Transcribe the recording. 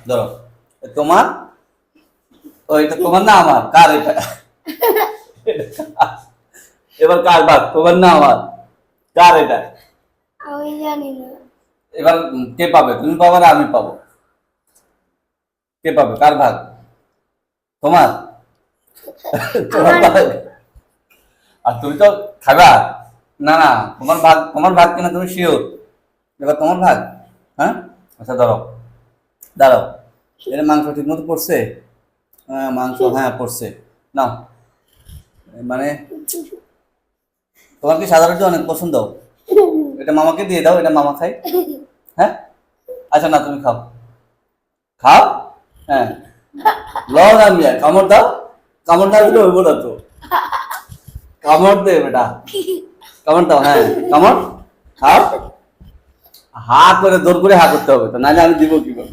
ধরো তোমার, ওইটা তোমার না আমার, কার এটা? এবার কার ভাগ, তোমার না আমার, কার এটা? আমি জানি না। এবার কে পাবে? তুমি পাবে না আমি পাবো? কে পাবে? কার ভাগ? তোমার? তোমার ভাগ? আর তুমি তো খাবা না। না, তোমার ভাগ, তোমার ভাগ কিনা তুমি শিওর? এবার তোমার ভাগ। হ্যাঁ, আচ্ছা ধরো, দাঁড়াও, এর মাংস ঠিক মতো পড়ছে? হ্যাঁ মাংস, হ্যাঁ পড়ছে। নাও, মানে তোমার কি সাদা রুটি অনেক পছন্দ? এটা মামাকে দিয়ে দাও, এটা মামা খাই। হ্যাঁ, আচ্ছা না তুমি খাও, খাও। হ্যাঁ, লও না মিয়া, কামড় দাও, কামড় না দিলে হইব না তো, কামড় দে বেটা, কামড় দাও, হ্যাঁ কামড় খাও। হা করে জোর করে হা করতে হবে তো, নাহলে আমি দিব কি করে?